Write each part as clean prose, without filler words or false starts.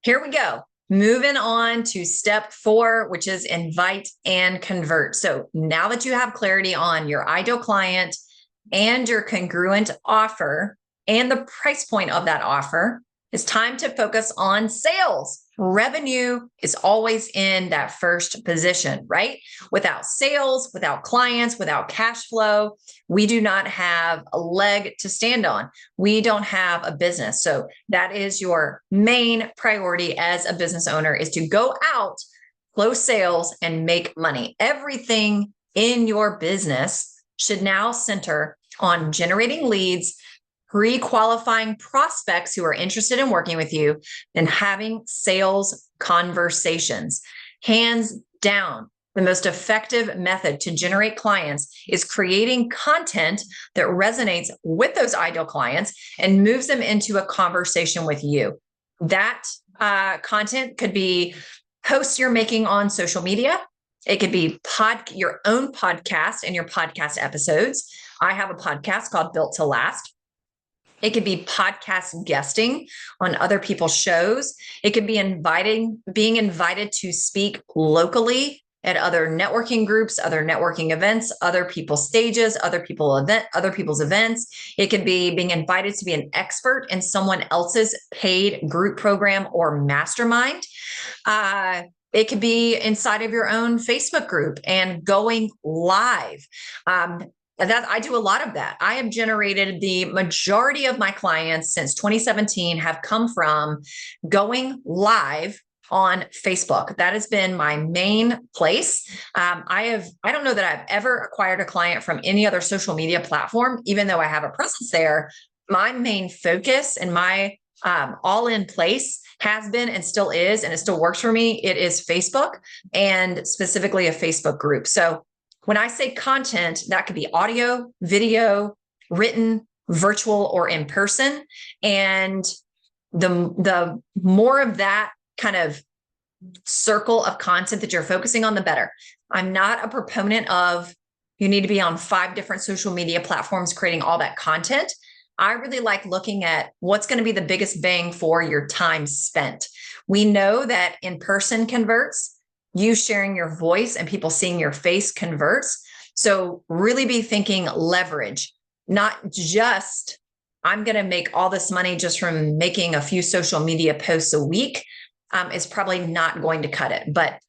Here we go. Moving on to step 4, which is invite and convert. So now that you have clarity on your ideal client and your congruent offer and the price point of that offer, it's time to focus on sales. Revenue is always in that first position, right? Without sales, without clients, without cash flow, we do not have a leg to stand on. We don't have a business. So that is your main priority as a business owner, is to go out, close sales, and make money. Everything in your business should now center on generating leads, pre-qualifying prospects who are interested in working with you, and having sales conversations. Hands down, the most effective method to generate clients is creating content that resonates with those ideal clients and moves them into a conversation with you. That content could be posts you're making on social media. It could be your own podcast and your podcast episodes. I have a podcast called Built to Last. It could be podcast guesting on other people's shows. It could be being invited to speak locally at other networking groups, other networking events, other people's stages, other people's events. It could be being invited to be an expert in someone else's paid group program or mastermind. It could be inside of your own Facebook group and going live. That I do a lot of that. I have generated the majority of my clients since 2017 have come from going live on Facebook. That has been my main place. I don't know that I've ever acquired a client from any other social media platform, even though I have a presence there. My main focus and my all in place has been and still is, and it still works for me. It is Facebook, and specifically a Facebook group. So when I say content, that could be audio, video, written, virtual, or in person. And the more of that kind of circle of content that you're focusing on, the better. I'm not a proponent of you need to be on 5 different social media platforms creating all that content. I really like looking at what's going to be the biggest bang for your time spent. We know that in-person converts. You sharing your voice and people seeing your face converts. So really be thinking leverage, not just, I'm going to make all this money just from making a few social media posts a week. Is probably not going to cut it. But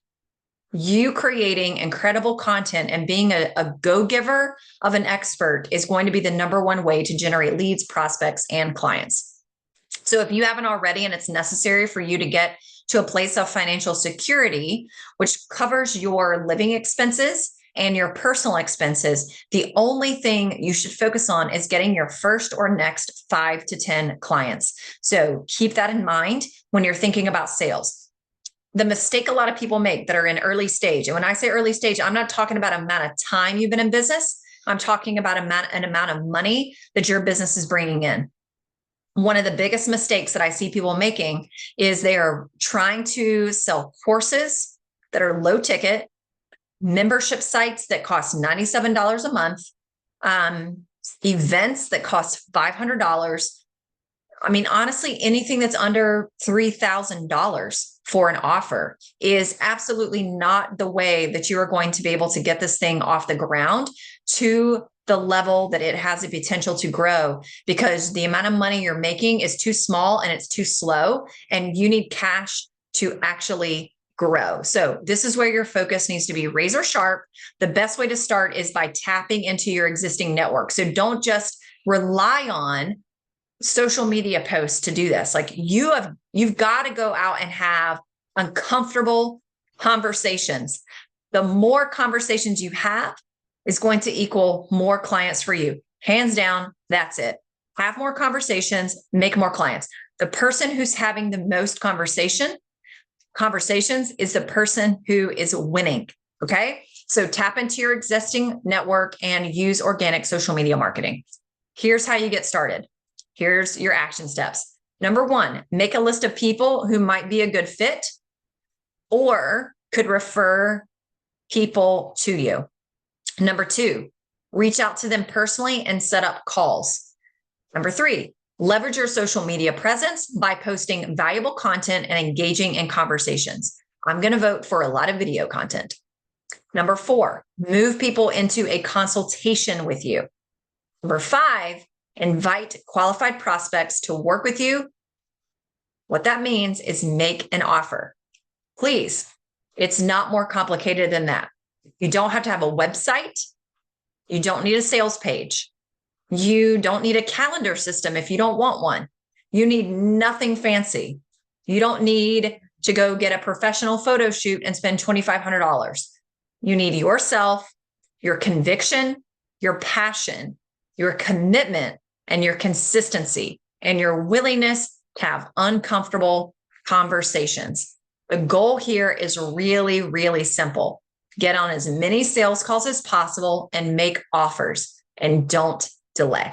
you creating incredible content and being a go-giver of an expert is going to be the number one way to generate leads, prospects, and clients. So if you haven't already, and it's necessary for you to get to a place of financial security, which covers your living expenses and your personal expenses, the only thing you should focus on is getting your first or next 5 to 10 clients. So keep that in mind when you're thinking about sales. The mistake a lot of people make that are in early stage, and when I say early stage, I'm not talking about amount of time you've been in business. I'm talking about an amount of money that your business is bringing in. One of the biggest mistakes that I see people making is they are trying to sell courses that are low ticket, membership sites that cost $97 a month, events that cost $500. I mean, honestly, anything that's under $3,000 for an offer is absolutely not the way that you are going to be able to get this thing off the ground to the level that it has the potential to grow, because the amount of money you're making is too small and it's too slow, and you need cash to actually grow. So this is where your focus needs to be razor sharp. The best way to start is by tapping into your existing network. So don't just rely on social media posts to do this. Like you've got to go out and have uncomfortable conversations. The more conversations you have is going to equal more clients for you. Hands down, that's it. Have more conversations, make more clients. The person who's having the most conversations is the person who is winning. Okay. So tap into your existing network and use organic social media marketing. Here's how you get started. Here's your action steps. Number 1, make a list of people who might be a good fit or could refer people to you. Number 2, reach out to them personally and set up calls. Number 3, Leverage your social media presence by posting valuable content and engaging in conversations. I'm going to vote for a lot of video content. Number 4, move people into a consultation with you. Number 5, invite qualified prospects to work with you. What that means is make an offer. Please, it's not more complicated than that. You don't have to have a website. You don't need a sales page. You don't need a calendar system if you don't want one. You need nothing fancy. You don't need to go get a professional photo shoot and spend $2,500. You need yourself, your conviction, your passion, your commitment, and your consistency, and your willingness to have uncomfortable conversations. The goal here is really, really simple. Get on as many sales calls as possible and make offers, and don't delay.